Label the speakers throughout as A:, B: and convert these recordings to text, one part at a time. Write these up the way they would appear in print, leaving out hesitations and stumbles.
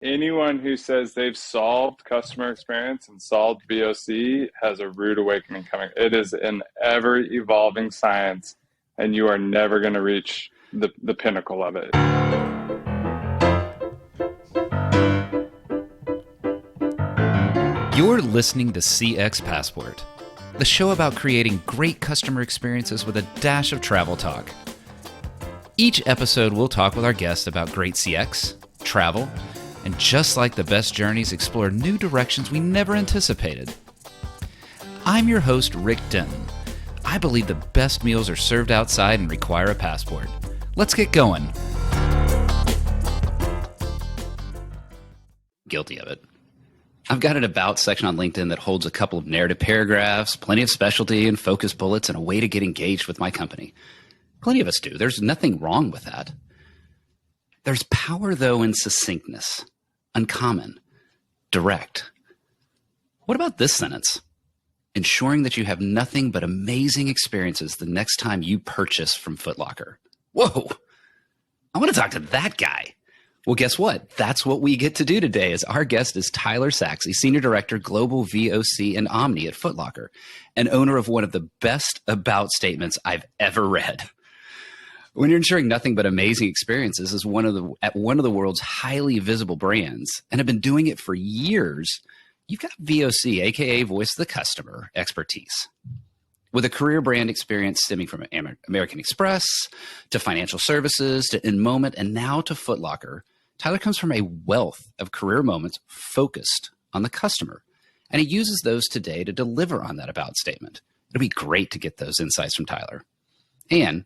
A: anyone who says they've solved customer experience and solved VOC has a rude awakening coming. It is an ever evolving science, and you are never going to reach the pinnacle of it.
B: You're listening to CX Passport, the show about creating great customer experiences with a dash of travel talk. Each episode, we'll talk with our guests about great CX, travel, and just like the best journeys, explore new directions we never anticipated. I'm your host, Rick Denton. I believe the best meals are served outside and require a passport. Let's get going. Guilty of it. I've got an About section on LinkedIn that holds a couple of narrative paragraphs, plenty of specialty and focus bullets, and a way to get engaged with my company. Plenty of us do. There's nothing wrong with that. There's power, though, in succinctness, uncommon, direct. What about this sentence? Ensuring that you have nothing but amazing experiences the next time you purchase from Foot Locker. Whoa, I want to talk to that guy. Well, guess what? That's what we get to do today, as our guest is Tyler Saxey, Senior Director, Global VOC and Omni at Foot Locker, and owner of one of the best about statements I've ever read. When you're ensuring nothing but amazing experiences as one of the world's highly visible brands and have been doing it for years, you've got VOC, aka Voice of the Customer, expertise. With a career brand experience stemming from American Express to financial services to InMoment and now to Foot Locker, Tyler comes from a wealth of career moments focused on the customer, and he uses those today to deliver on that about statement. It'll be great to get those insights from Tyler. And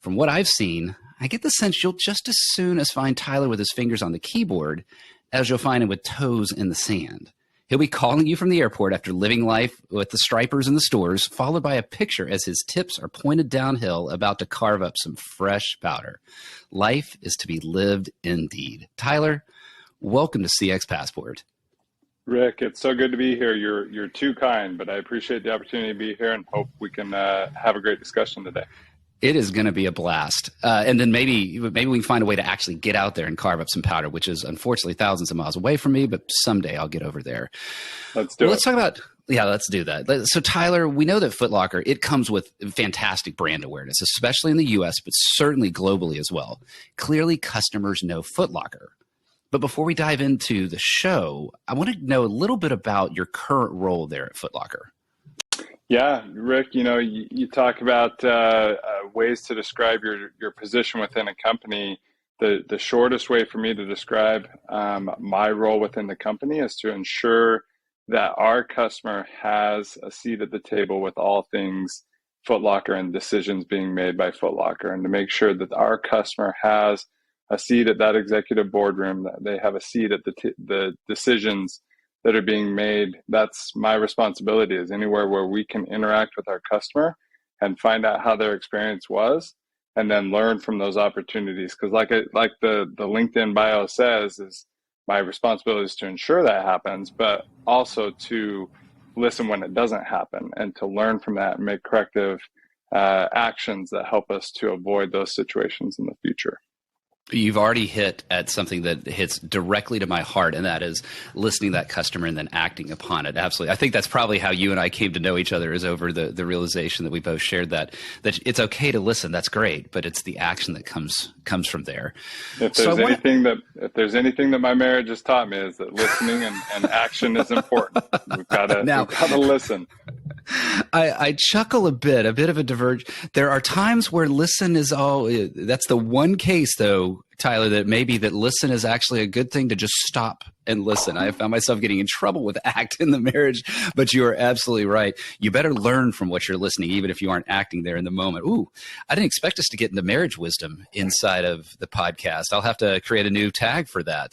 B: from what I've seen, I get the sense you'll just as soon as find Tyler with his fingers on the keyboard as you'll find him with toes in the sand. He'll be calling you from the airport after living life with the stripers in the stores, followed by a picture as his tips are pointed downhill about to carve up some fresh powder. Life is to be lived indeed. Tyler, welcome to CX Passport.
A: Rick, it's so good to be here. You're too kind, but I appreciate the opportunity to be here and hope we can have a great discussion today.
B: It is going to be a blast. And then maybe we can find a way to actually get out there and carve up some powder, which is unfortunately thousands of miles away from me, but someday I'll get over there.
A: Let's do it.
B: Let's talk about, let's do that. So Tyler, we know that Foot Locker, it comes with fantastic brand awareness, especially in the US, but certainly globally as well. Clearly customers know Foot Locker. But before we dive into the show, I want to know a little bit about your current role there at Foot Locker.
A: Yeah, Rick, you talk about ways to describe your position within a company. The shortest way for me to describe my role within the company is to ensure that our customer has a seat at the table with all things Foot Locker and decisions being made by Foot Locker, and to make sure that our customer has a seat at that executive boardroom, that they have a seat at the decisions that are being made. That's my responsibility, is anywhere where we can interact with our customer and find out how their experience was, and then learn from those opportunities. Because like the LinkedIn bio says, is my responsibility is to ensure that happens, but also to listen when it doesn't happen and to learn from that and make corrective actions that help us to avoid those situations in the future.
B: You've already hit at something that hits directly to my heart, and that is listening to that customer and then acting upon it. Absolutely. I think that's probably how you and I came to know each other, is over the realization that we both shared that it's okay to listen. That's great, but it's the action that comes from there.
A: If there's anything that my marriage has taught me, is that listening and action is important. We've got to listen.
B: I chuckle a bit of a diverge. There are times where listen is that's the one case though, Tyler, that maybe that listen is actually a good thing, to just stop and listen. I found myself getting in trouble with act in the marriage, but you are absolutely right. You better learn from what you're listening, even if you aren't acting there in the moment. Ooh, I didn't expect us to get into marriage wisdom inside of the podcast. I'll have to create a new tag for that.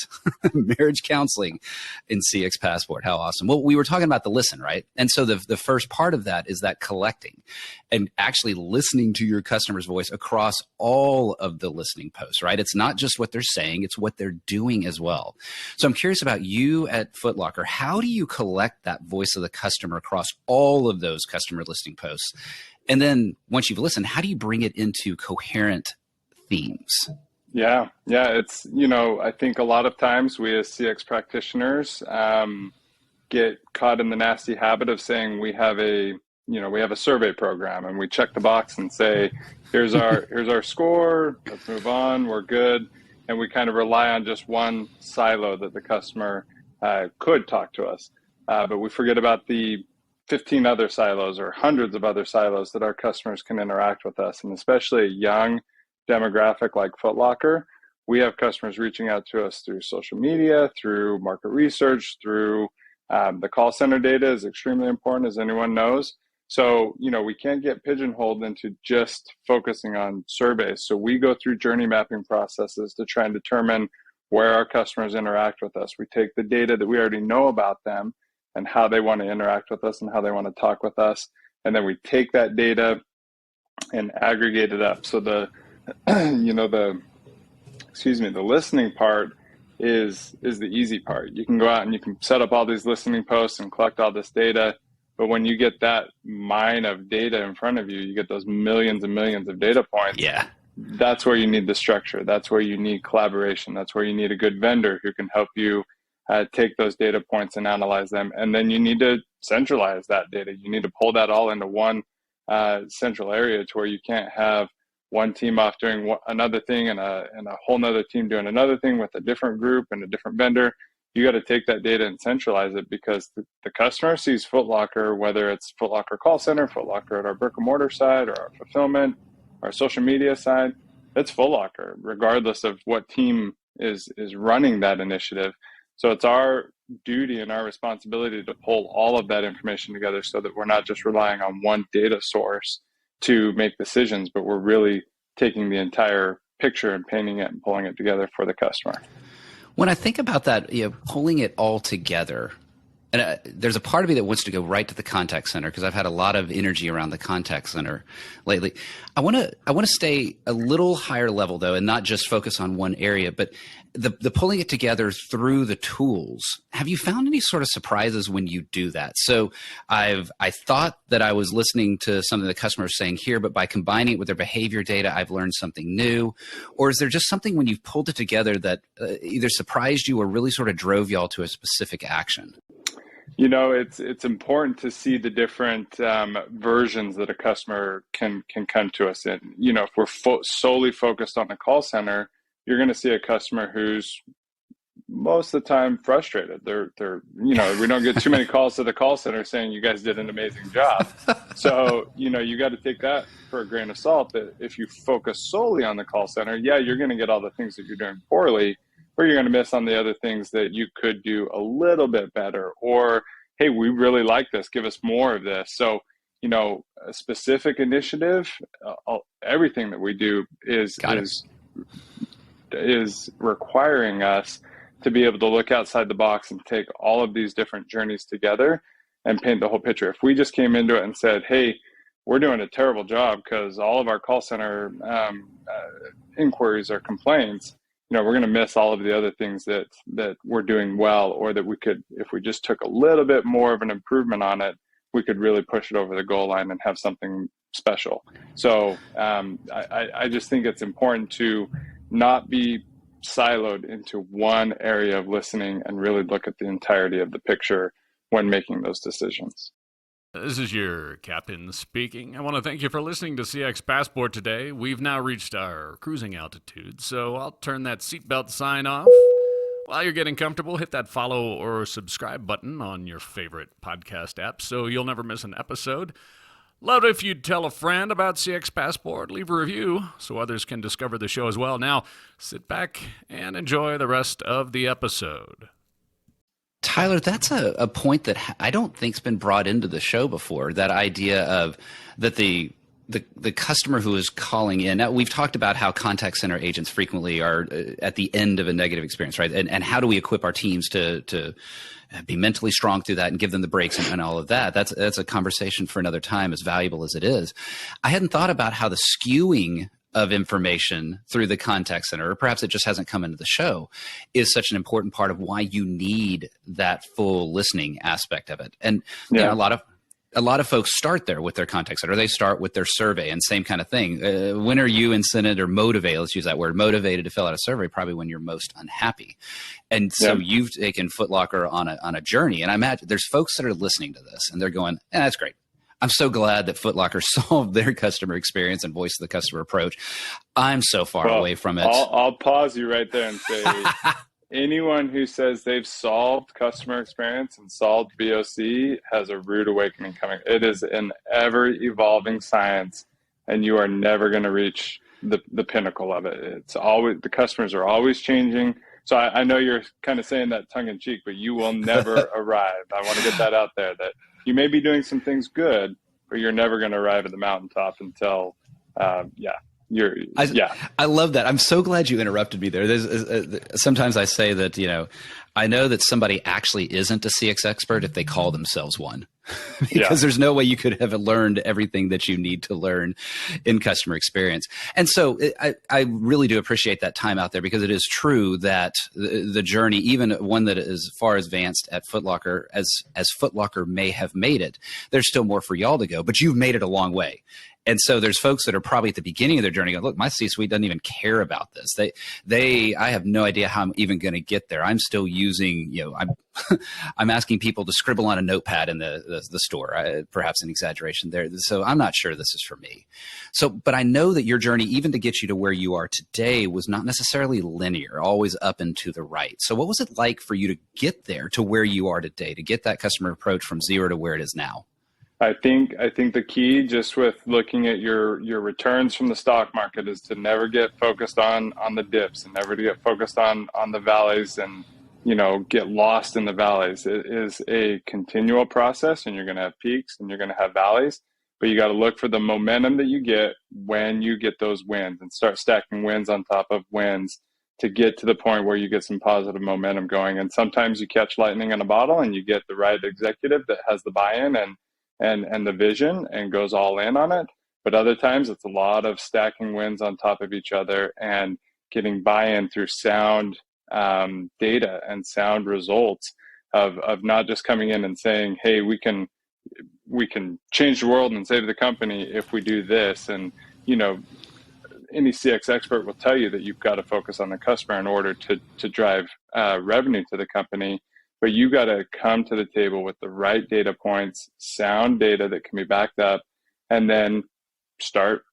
B: Marriage counseling in CX Passport. How awesome. Well, we were talking about the listen, right? And so the first part of that is that collecting and actually listening to your customer's voice across all of the listening posts, right? It's not just what they're saying, it's what they're doing as well. So I'm curious about you at Foot Locker. How do you collect that voice of the customer across all of those customer listing posts? And then once you've listened, how do you bring it into coherent themes?
A: Yeah. It's, I think a lot of times we as CX practitioners get caught in the nasty habit of saying we have a survey program and we check the box and say, here's our score, let's move on, we're good. And we kind of rely on just one silo that the customer could talk to us. But we forget about the 15 other silos or hundreds of other silos that our customers can interact with us. And especially a young demographic like Foot Locker, we have customers reaching out to us through social media, through market research, through the call center data is extremely important, as anyone knows. So, we can't get pigeonholed into just focusing on surveys. So we go through journey mapping processes to try and determine where our customers interact with us. We take the data that we already know about them and how they want to interact with us and how they want to talk with us. And then we take that data and aggregate it up. So the listening part is the easy part. You can go out and you can set up all these listening posts and collect all this data. But when you get that mine of data in front of you, you get those millions and millions of data points.
B: Yeah.
A: That's where you need the structure. That's where you need collaboration. That's where you need a good vendor who can help you take those data points and analyze them. And then you need to centralize that data. You need to pull that all into one central area to where you can't have one team off doing another thing and a whole nother team doing another thing with a different group and a different vendor. You got to take that data and centralize it, because the customer sees Foot Locker, whether it's Foot Locker call center, Foot Locker at our brick and mortar side, or our fulfillment, our social media side. It's Foot Locker, regardless of what team is running that initiative. So it's our duty and our responsibility to pull all of that information together so that we're not just relying on one data source to make decisions, but we're really taking the entire picture and painting it and pulling it together for the customer.
B: When I think about that, pulling it all together, and there's a part of me that wants to go right to the contact center, because I've had a lot of energy around the contact center lately. I want to stay a little higher level though, and not just focus on one area, but the pulling it together through the tools. Have you found any sort of surprises when you do that? So I thought that I was listening to something the customer was saying here, but by combining it with their behavior data, I've learned something new. Or is there just something when you've pulled it together that either surprised you or really sort of drove y'all to a specific action?
A: It's important to see the different versions that a customer can come to us in. If we're solely focused on the call center, you're going to see a customer who's most of the time frustrated. They're we don't get too many calls to the call center saying you guys did an amazing job. So, you got to take that for a grain of salt, that if you focus solely on the call center, yeah, you're going to get all the things that you're doing poorly, or you're going to miss on the other things that you could do a little bit better. Or, hey, we really like this, give us more of this. So, a specific initiative, everything that we do is requiring us to be able to look outside the box and take all of these different journeys together and paint the whole picture. If we just came into it and said, hey, we're doing a terrible job because all of our call center inquiries are complaints, we're going to miss all of the other things that we're doing well, or that we could, if we just took a little bit more of an improvement on it, we could really push it over the goal line and have something special. So I just think it's important to not be siloed into one area of listening and really look at the entirety of the picture when making those decisions.
C: This is your captain speaking. I want to thank you for listening to CX Passport today. We've now reached our cruising altitude, so I'll turn that seatbelt sign off. While you're getting comfortable, hit that follow or subscribe button on your favorite podcast app so you'll never miss an episode. Love it if you'd tell a friend about CX Passport. Leave a review so others can discover the show as well. Now, sit back and enjoy the rest of the episode.
B: Tyler, that's a point that I don't think's been brought into the show before. That idea of that the customer who is calling in. Now, we've talked about how contact center agents frequently are at the end of a negative experience, right? And how do we equip our teams to be mentally strong through that and give them the breaks and all of that? That's a conversation for another time, as valuable as it is. I hadn't thought about how the skewing of information through the contact center, or perhaps it just hasn't come into the show, is such an important part of why you need that full listening aspect of it. And a lot of a lot of folks start there with their contact center, or they start with their survey, and same kind of thing. When are you incented or motivated? Let's use that word, motivated to fill out a survey, probably when you're most unhappy. And so you've taken FootLocker on a journey. And I imagine there's folks that are listening to this and they're going, that's great. I'm so glad that FootLocker solved their customer experience and voice of the customer approach. I'm so far away from it.
A: I'll pause you right there and say, anyone who says they've solved customer experience and solved VOC has a rude awakening coming. It is an ever-evolving science, and you are never going to reach the pinnacle of it. It's always, the customers are always changing. So I know you're kind of saying that tongue-in-cheek, but you will never arrive. I want to get that out there, that you may be doing some things good, but you're never going to arrive at the mountaintop until, I
B: love that. I'm so glad you interrupted me there. Sometimes I say that, I know that somebody actually isn't a CX expert if they call themselves one, because there's no way you could have learned everything that you need to learn in customer experience. And so I really do appreciate that time out there, because it is true that the journey, even one that is far advanced at FootLocker, as FootLocker may have made it, there's still more for y'all to go, but you've made it a long way. And so there's folks that are probably at the beginning of their journey going, look, my C-suite doesn't even care about this. I have no idea how I'm even going to get there. I'm still using, I'm asking people to scribble on a notepad in the store, perhaps an exaggeration there. So I'm not sure this is for me. So, but I know that your journey, even to get you to where you are today, was not necessarily linear, always up and to the right. So what was it like for you to get there to where you are today, to get that customer approach from zero to where it is now?
A: I think the key, just with looking at your returns from the stock market, is to never get focused on the dips, and never to get focused on the valleys, and get lost in the valleys. It is a continual process, and you're going to have peaks and you're going to have valleys, but you got to look for the momentum that you get when you get those wins, and start stacking wins on top of wins to get to the point where you get some positive momentum going. And sometimes you catch lightning in a bottle, and you get the right executive that has the buy-in and the vision and goes all in on it. But other times it's a lot of stacking wins on top of each other and getting buy-in through sound data and sound results of not just coming in and saying, hey, we can change the world and save the company if we do this. And any CX expert will tell you that you've got to focus on the customer in order to drive revenue to the company. But you got to come to the table with the right data points, sound data that can be backed up, and then start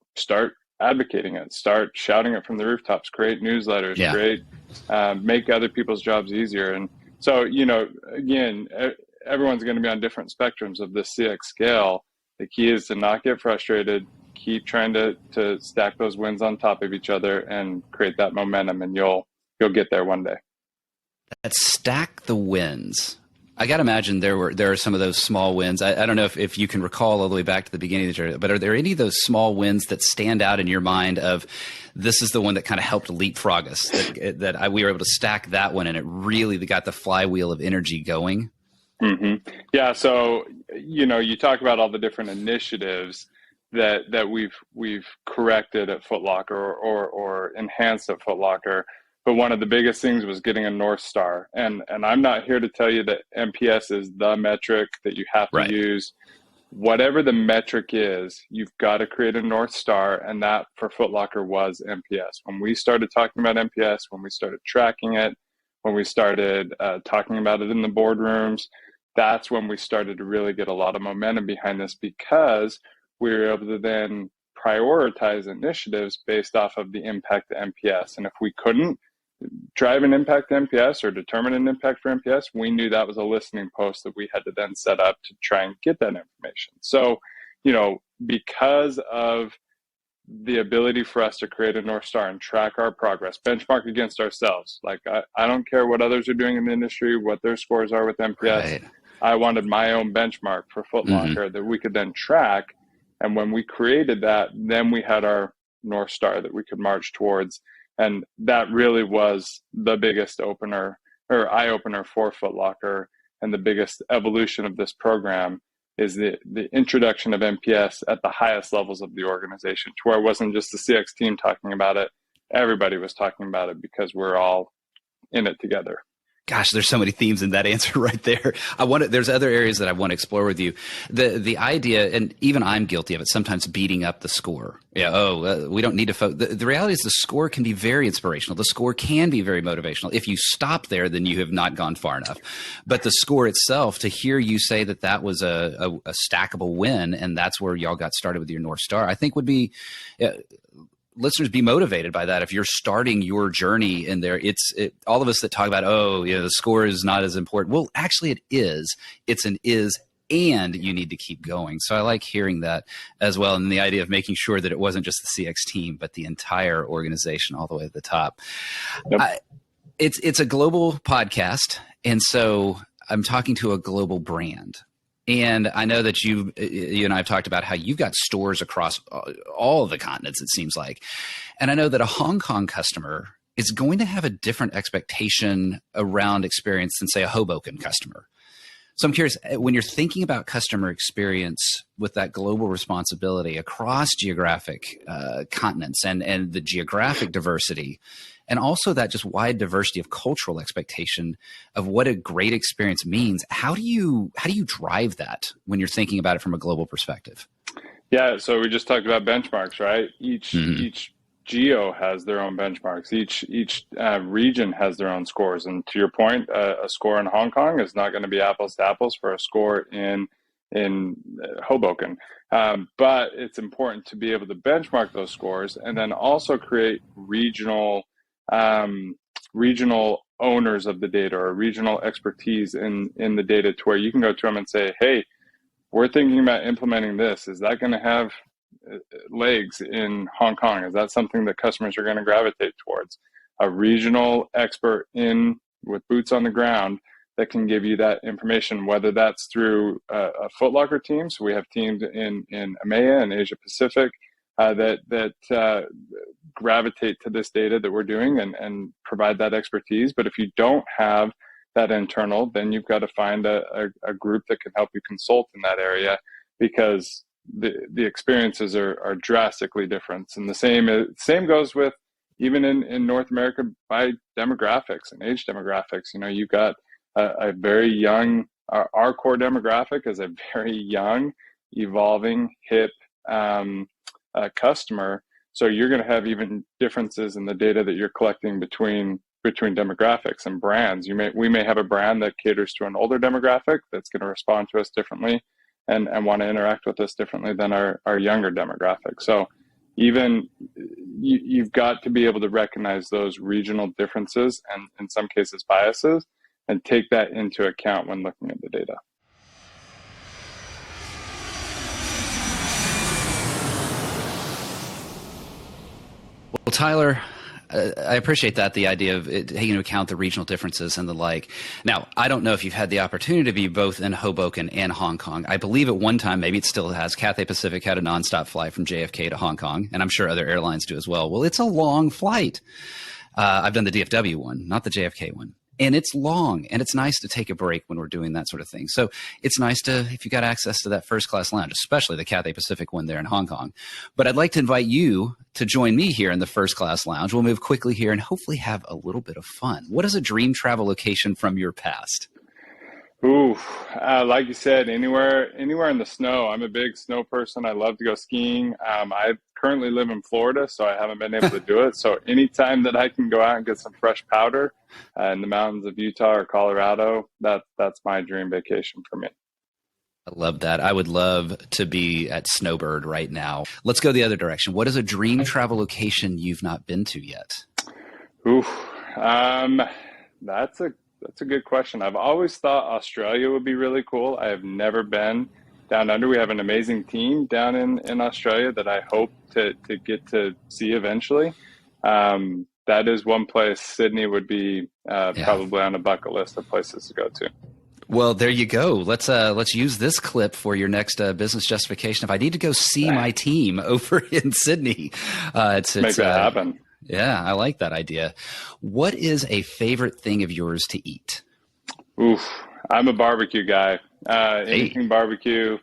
A: advocating it, start shouting it from the rooftops, create newsletters, make other people's jobs easier. And so, again, everyone's going to be on different spectrums of the CX scale. The key is to not get frustrated, keep trying to stack those wins on top of each other and create that momentum, and you'll get there one day.
B: That stack the wins. I got to imagine there are some of those small wins. I don't know if you can recall all the way back to the beginning of the journey, but are there any of those small wins that stand out in your mind of this is the one that kind of helped leapfrog us, that we were able to stack that one and it really got the flywheel of energy going?
A: Mm-hmm. Yeah. So, you talk about all the different initiatives that we've corrected at FootLocker or enhanced at FootLocker. But one of the biggest things was getting a North Star. And I'm not here to tell you that NPS is the metric that you have to use. Whatever the metric is, you've got to create a North Star. And that for FootLocker was NPS. When we started talking about NPS, when we started tracking it, when we started talking about it in the boardrooms, that's when we started to really get a lot of momentum behind this, because we were able to then prioritize initiatives based off of the impact to NPS. And if we couldn't drive an impact to NPS or determine an impact for NPS, we knew that was a listening post that we had to then set up to try and get that information. So, because of the ability for us to create a North Star and track our progress, benchmark against ourselves. Like, I don't care what others are doing in the industry, what their scores are with NPS. Right. I wanted my own benchmark for FootLocker that we could then track. And when we created that, then we had our North Star that we could march towards. And that really was the biggest opener or eye opener for FootLocker. And the biggest evolution of this program is the introduction of NPS at the highest levels of the organization, to where it wasn't just the CX team talking about it. Everybody was talking about it because we're all in it together.
B: Gosh, there's so many themes in that answer right there. There's other areas that I want to explore with you. The idea, and even I'm guilty of it, sometimes beating up the score. Yeah. We don't need to the reality is the score can be very inspirational. The score can be very motivational. If you stop there, then you have not gone far enough. But the score itself, to hear you say that was a stackable win, and that's where y'all got started with your North Star, I think would be, listeners, be motivated by that. If you're starting your journey in there, all of us that talk about, the score is not as important. Well, actually it is. It's an is, and you need to keep going. So I like hearing that as well. And the idea of making sure that it wasn't just the CX team, but the entire organization all the way to the top. Yep. It's a global podcast. And so I'm talking to a global brand. And I know that you and I have talked about how you've got stores across all of the continents, it seems like. And I know that a Hong Kong customer is going to have a different expectation around experience than, say, a Hoboken customer. So I'm curious, when you're thinking about customer experience with that global responsibility across geographic continents and the geographic diversity, and also that just wide diversity of cultural expectation of what a great experience means, how do you drive that when you're thinking about it from a global perspective? Yeah,
A: so we just talked about benchmarks, right? Each geo has their own benchmarks. Each region has their own scores. And to your point, a score in Hong Kong is not going to be apples to apples for a score in Hoboken. But it's important to be able to benchmark those scores and then also create regional owners of the data or regional expertise in the data, to where you can go to them and say, hey, we're thinking about implementing this. Is that going to have legs in Hong Kong? Is that something that customers are going to gravitate towards? A regional expert with boots on the ground that can give you that information, whether that's through a Foot Locker team. So we have teams in EMEA and Asia Pacific that gravitate to this data that we're doing and provide that expertise. But if you don't have that internal, then you've got to find a group that can help you consult in that area, because the experiences are drastically different. And the same goes with even in North America by demographics and age demographics. You've got a very young, our core demographic is a very young, evolving, hip customer. So you're going to have even differences in the data that you're collecting between demographics and brands. We may have a brand that caters to an older demographic that's going to respond to us differently and want to interact with us differently than our younger demographic. So even you've got to be able to recognize those regional differences and in some cases biases, and take that into account when looking at the data.
B: Well, Tyler, I appreciate that, the idea of taking into account the regional differences and the like. Now, I don't know if you've had the opportunity to be both in Hoboken and Hong Kong. I believe at one time, maybe it still has, Cathay Pacific had a nonstop flight from JFK to Hong Kong, and I'm sure other airlines do as well. Well, it's a long flight. I've done the DFW one, not the JFK one. And it's long, and it's nice to take a break when we're doing that sort of thing. So it's nice if you got access to that first class lounge, especially the Cathay Pacific one there in Hong Kong. But I'd like to invite you to join me here in the first class lounge. We'll move quickly here and hopefully have a little bit of fun. What is a dream travel location from your past?
A: Ooh, like you said, anywhere in the snow. I'm a big snow person. I love to go skiing. I currently live in Florida, so I haven't been able to do it. So anytime that I can go out and get some fresh powder in the mountains of Utah or Colorado, that's my dream vacation for me.
B: I love that. I would love to be at Snowbird right now. Let's go the other direction. What is a dream travel location you've not been to yet?
A: Ooh, that's a good question. I've always thought Australia would be really cool. I have never been down under. We have an amazing team down in Australia that I hope to get to see eventually. That is one place. Sydney would be probably on a bucket list of places to go to.
B: Well, there you go. Let's use this clip for your next business justification. If I need to go see my team over in Sydney, make
A: that happen.
B: Yeah, I like that idea. What is a favorite thing of yours to eat?
A: Oof, I'm a barbecue guy. Anything barbecue.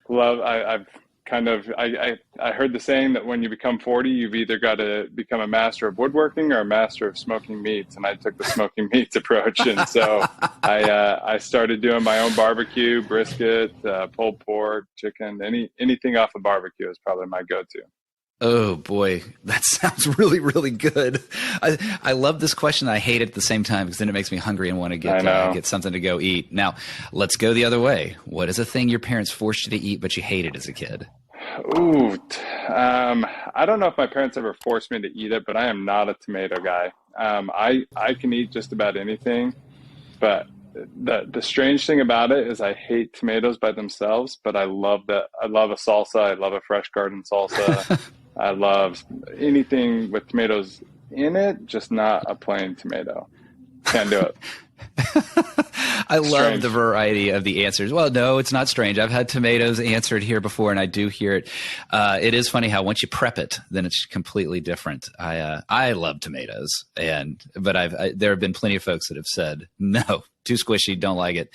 A: I've kind of, I heard the saying that when you become 40, you've either got to become a master of woodworking or a master of smoking meats. And I took the smoking meats approach. And so I started doing my own barbecue, brisket, pulled pork, chicken, anything off of barbecue is probably my go-to.
B: Oh boy, that sounds really, really good. I love this question. I hate it at the same time because then it makes me hungry and want to get something to go eat. Now, let's go the other way. What is a thing your parents forced you to eat but you hated as a kid?
A: Ooh, I don't know if my parents ever forced me to eat it, but I am not a tomato guy. I can eat just about anything, but the strange thing about it is I hate tomatoes by themselves, but I love a salsa. I love a fresh garden salsa. I love anything with tomatoes in it, just not a plain tomato. Can't do it.
B: I love the variety of the answers. Well, no, it's not strange. I've had tomatoes answered here before, and I do hear it. It is funny how once you prep it, then it's completely different. I love tomatoes, but there have been plenty of folks that have said, no, too squishy, don't like it.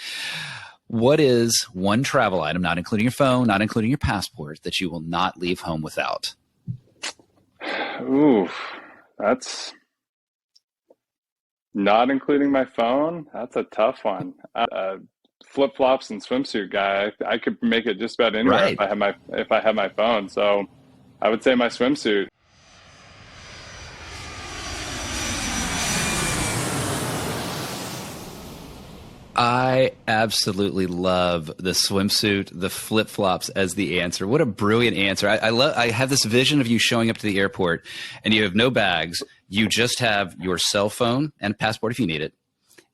B: What is one travel item, not including your phone, not including your passport, that you will not leave home without?
A: Ooh, that's not including my phone. That's a tough one. Flip-flops and swimsuit guy. I could make it just about anywhere
B: Right.
A: if I have my phone. So I would say my swimsuit.
B: I absolutely love the swimsuit, the flip-flops as the answer. What a brilliant answer. I have this vision of you showing up to the airport and you have no bags. You just have your cell phone and passport if you need it.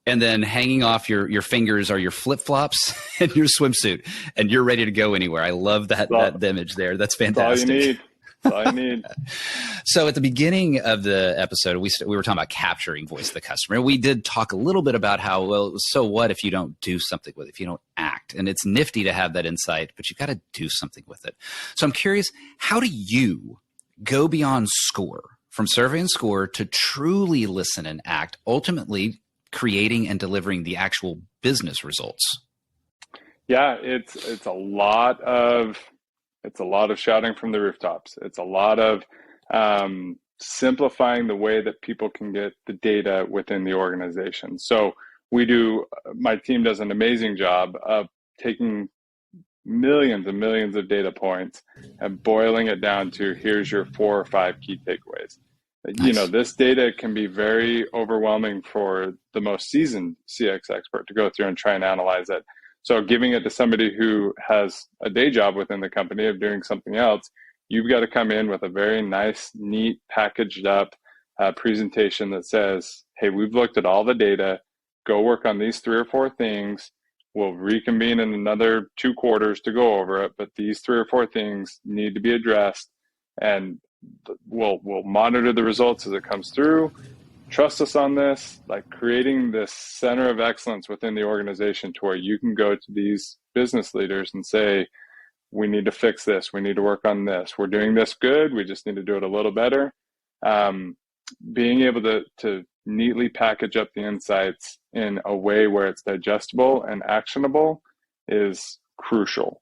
B: And then hanging off your fingers are your flip-flops and your swimsuit, and you're ready to go anywhere. I love that image there. That's fantastic.
A: That's all you need. That's all you need.
B: So at the beginning of the episode, we were talking about capturing voice of the customer. We did talk a little bit about how, well, so what if you don't do something with it, if you don't act? And it's nifty to have that insight, but you've got to do something with it. So I'm curious, how do you go beyond score, from survey and score, to truly listen and act, ultimately creating and delivering the actual business results?
A: Yeah, it's a lot of shouting from the rooftops. It's a lot of simplifying the way that people can get the data within the organization. So my team does an amazing job of taking millions and millions of data points and boiling it down to here's your 4 or 5 key takeaways. Nice. This data can be very overwhelming for the most seasoned CX expert to go through and try and analyze it. So giving it to somebody who has a day job within the company of doing something else, you've got to come in with a very nice, neat, packaged up presentation that says, hey, we've looked at all the data, go work on these 3 or 4 things. We'll reconvene in another 2 quarters to go over it, but these 3 or 4 things need to be addressed, and we'll monitor the results as it comes through. Trust us on this, like creating this center of excellence within the organization to where you can go to these business leaders and say, we need to fix this. We need to work on this. We're doing this good. We just need to do it a little better. Being able to neatly package up the insights in a way where it's digestible and actionable is crucial.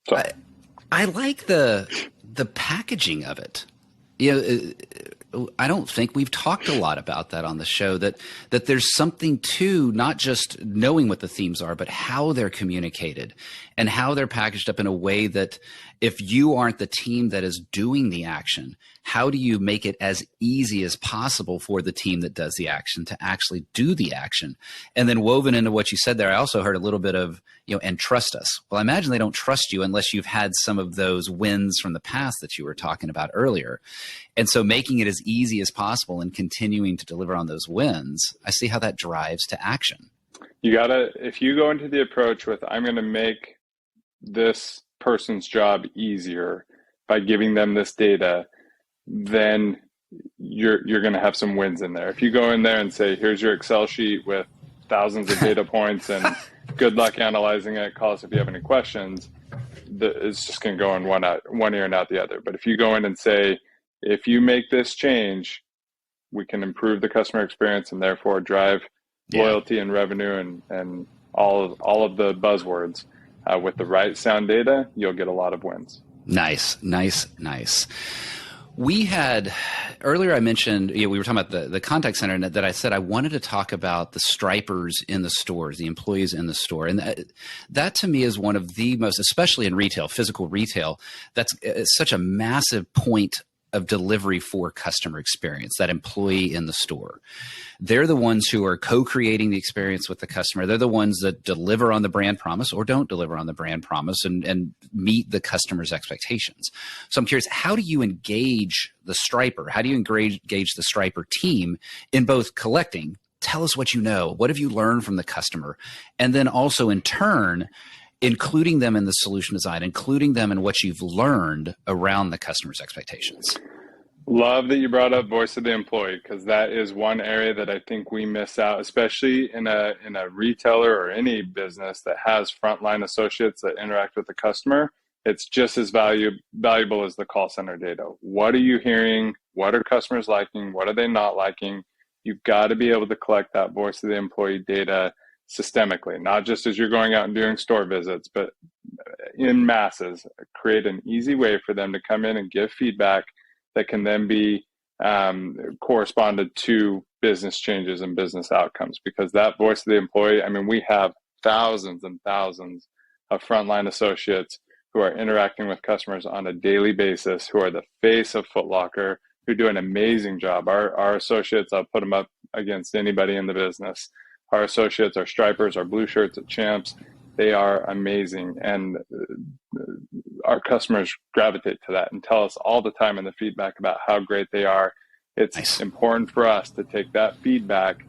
A: So
B: I like the packaging of it. I don't think we've talked a lot about that on the show, that there's something to not just knowing what the themes are, but how they're communicated and how they're packaged up in a way that if you aren't the team that is doing the action, how do you make it as easy as possible for the team that does the action to actually do the action? And then woven into what you said there, I also heard a little bit of, and trust us. Well, I imagine they don't trust you unless you've had some of those wins from the past that you were talking about earlier. And so making it as easy as possible and continuing to deliver on those wins, I see how that drives to action.
A: If you go into the approach with, I'm going to make this person's job easier by giving them this data, then you're going to have some wins in there. If you go in there and say, here's your Excel sheet with thousands of data points and good luck analyzing it, call us if you have any questions, it's just going to go in one ear and out the other. But if you go in and say, if you make this change, we can improve the customer experience and therefore drive loyalty and revenue and all of the buzzwords, with the right sound data, you'll get a lot of wins.
B: Nice. We had earlier, I mentioned, we were talking about the contact center, and that I said I wanted to talk about the stripers in the stores, the employees in the store. And that to me is one of the most, especially in retail, physical retail, that's such a massive point of delivery for customer experience, that employee in the store. They're the ones who are co-creating the experience with the customer. They're the ones that deliver on the brand promise or don't deliver on the brand promise and meet the customer's expectations. So I'm curious, how do you engage the striper? How do you engage the striper team in both collecting, tell us what you know, what have you learned from the customer, and then also in turn, including them in the solution design, including them in what you've learned around the customer's expectations?
A: Love that you brought up voice of the employee, because that is one area that I think we miss out, especially in a retailer or any business that has frontline associates that interact with the customer. It's just as valuable as the call center data. What are you hearing? What are customers liking? What are they not liking? You've got to be able to collect that voice of the employee data systemically, not just as you're going out and doing store visits, but in masses. Create an easy way for them to come in and give feedback that can then be corresponded to business changes and business outcomes. Because that voice of the employee, I mean, we have thousands and thousands of frontline associates who are interacting with customers on a daily basis, who are the face of Foot Locker, who do an amazing job. Our associates, I'll put them up against anybody in the business. Our associates, our stripers, our blue shirts at Champs, they are amazing. And our customers gravitate to that and tell us all the time in the feedback about how great they are. It's important for us to take that feedback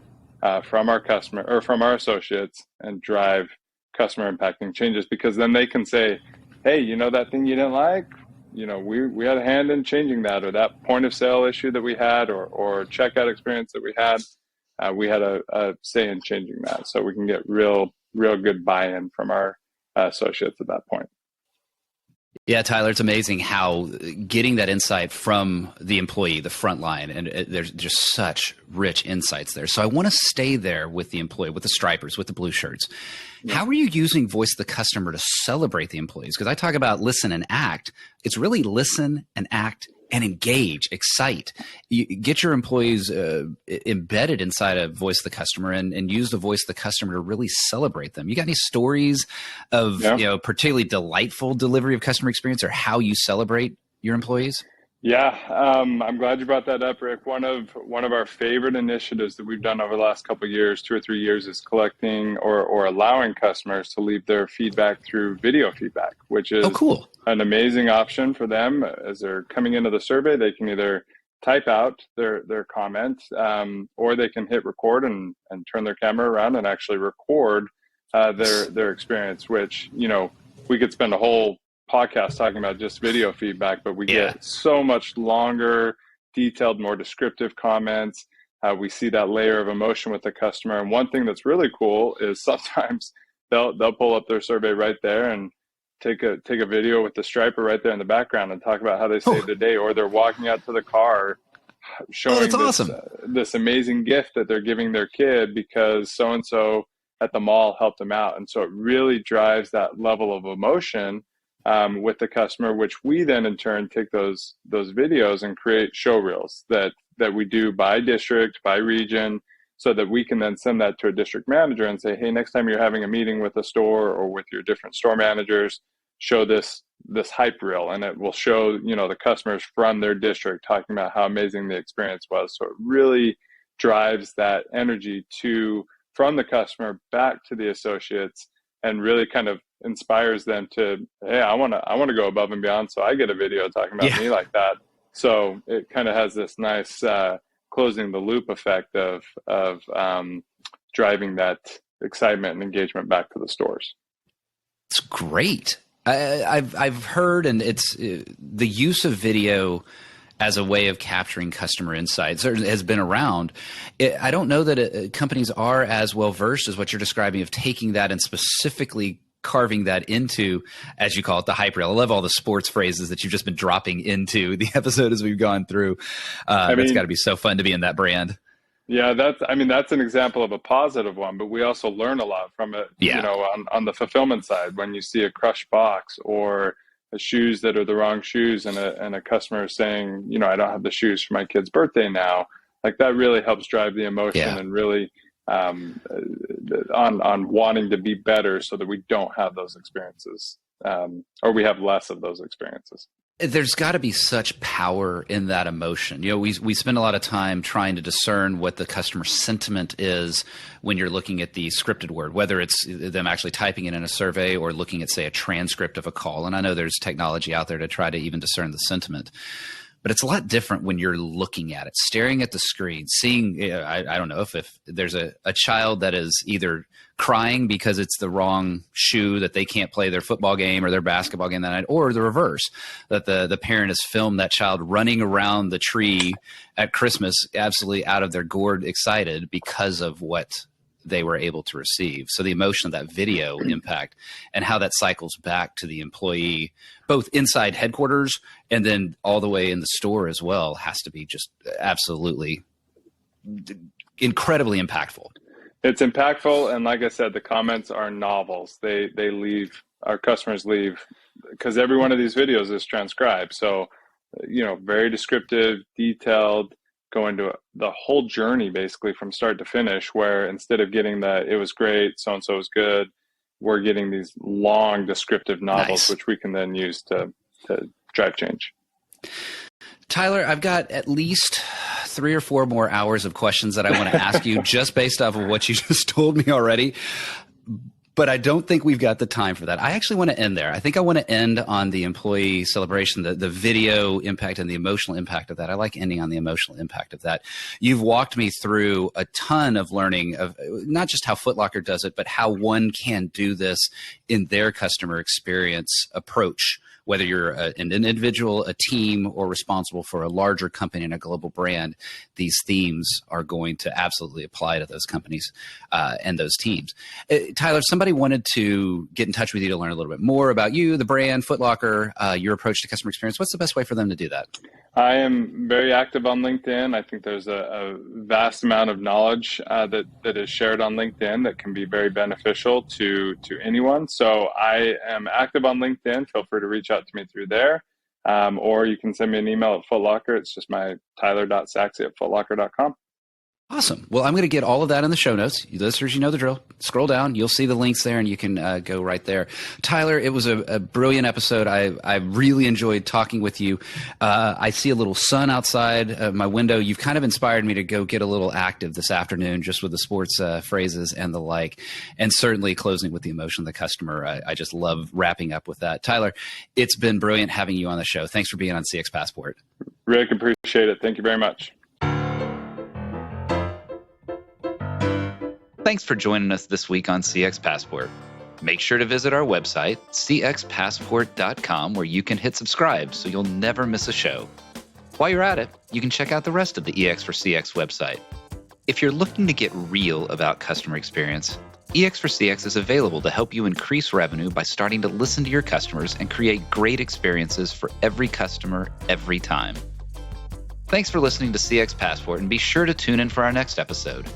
A: from our customer or from our associates and drive customer impacting changes, because then they can say, hey, you know, that thing you didn't like, you know, we had a hand in changing that, or that point of sale issue that we had, or checkout experience that we had a say in changing that. So we can get real good buy-in from our associates at that point.
B: Yeah, Tyler, it's amazing how getting that insight from the employee, the front line, and there's just such rich insights there. So I want to stay there with the employee, with the stripers, with the blue shirts. Yeah. How are you using voice of the customer to celebrate the employees? Because I talk about listen and act. It's really listen and act and engage, excite. You get your employees embedded inside a voice of the customer and use the voice of the customer to really celebrate them. You got any stories of particularly delightful delivery of customer experience, or how you celebrate your employees?
A: Yeah, I'm glad you brought that up, Rick. One of our favorite initiatives that we've done over the last couple of years, 2 or 3 years, is collecting or allowing customers to leave their feedback through video feedback, which is an amazing option for them. As they're coming into the survey, they can either type out their comment, or they can hit record and turn their camera around and actually record their experience, which, you know, we could spend a whole podcast talking about just video feedback, but we get so much longer, detailed, more descriptive comments. We see that layer of emotion with the customer. And one thing that's really cool is sometimes they'll pull up their survey right there and take a video with the striper right there in the background and talk about how they saved the day, or they're walking out to the car showing this amazing gift that they're giving their kid because so-and-so at the mall helped them out. And so it really drives that level of emotion with the customer, which we then in turn take those videos and create show reels that we do by district, by region, so that we can then send that to a district manager and say, hey, next time you're having a meeting with a store or with your different store managers, show this hype reel, and it will show, you know, the customers from their district talking about how amazing the experience was. So it really drives that energy from the customer back to the associates, and really kind of inspires them to, hey, I want to go above and beyond, so I get a video talking about me like that. So it kind of has this nice closing the loop effect of driving that excitement and engagement back to the stores.
B: It's great. I've heard, and it's the use of video as a way of capturing customer insights has been around. I don't know that companies are as well versed as what you're describing of taking that and specifically carving that into, as you call it, the hype reel. I love all the sports phrases that you've just been dropping into the episode as we've gone through. It's got to be so fun to be in that brand.
A: Yeah, that's an example of a positive one, but we also learn a lot from it,
B: Yeah.
A: on the fulfillment side, when you see a crushed box or shoes that are the wrong shoes and a customer is saying, I don't have the shoes for my kid's birthday now, like that really helps drive the emotion and really on wanting to be better so that we don't have those experiences, or we have less of those experiences.
B: There's got to be such power in that emotion. We spend a lot of time trying to discern what the customer sentiment is when you're looking at the scripted word, whether it's them actually typing it in a survey or looking at, say, a transcript of a call. And I know there's technology out there to try to even discern the sentiment. But it's a lot different when you're looking at it, staring at the screen, seeing, I don't know if there's a child that is either crying because it's the wrong shoe that they can't play their football game or their basketball game that night, or the reverse, that the parent has filmed that child running around the tree at Christmas, absolutely out of their gourd excited because of what they were able to receive. So the emotion of that video impact and how that cycles back to the employee, both inside headquarters and then all the way in the store as well, has to be just absolutely incredibly impactful.
A: It's impactful. And like I said, the comments are novels. They leave, our customers leave, because every one of these videos is transcribed. So, very descriptive, detailed, go into the whole journey basically from start to finish, where instead of getting that it was great, so-and-so was good, we're getting these long descriptive novels, which we can then use to drive change.
B: Tyler, I've got at least 3 or 4 more hours of questions that I want to ask you just based off of what you just told me already. But I don't think we've got the time for that. I actually want to end there. I think I want to end on the employee celebration, the video impact and the emotional impact of that. I like ending on the emotional impact of that. You've walked me through a ton of learning of not just how Foot Locker does it, but how one can do this in their customer experience approach, whether you're an individual, a team, or responsible for a larger company and a global brand. These themes are going to absolutely apply to those companies and those teams. Tyler, if somebody wanted to get in touch with you to learn a little bit more about you, the brand, Foot Locker, your approach to customer experience, what's the best way for them to do that?
A: I am very active on LinkedIn. I think there's a vast amount of knowledge that is shared on LinkedIn that can be very beneficial to anyone. So I am active on LinkedIn. Feel free to reach out to me through there. Or you can send me an email at Foot Locker. It's just my tyler.saxey@footlocker.com.
B: Awesome. Well, I'm going to get all of that in the show notes. You listeners, you know the drill. Scroll down. You'll see the links there, and you can go right there. Tyler, it was a brilliant episode. I really enjoyed talking with you. I see a little sun outside my window. You've kind of inspired me to go get a little active this afternoon just with the sports phrases and the like, and certainly closing with the emotion of the customer. I just love wrapping up with that. Tyler, it's been brilliant having you on the show. Thanks for being on CX Passport.
A: Rick, appreciate it. Thank you very much.
B: Thanks for joining us this week on CX Passport. Make sure to visit our website, cxpassport.com, where you can hit subscribe so you'll never miss a show. While you're at it, you can check out the rest of the EX4CX website. If you're looking to get real about customer experience, EX4CX is available to help you increase revenue by starting to listen to your customers and create great experiences for every customer every time. Thanks for listening to CX Passport, and be sure to tune in for our next episode.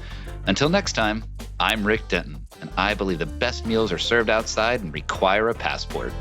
B: Until next time, I'm Rick Denton, and I believe the best meals are served outside and require a passport.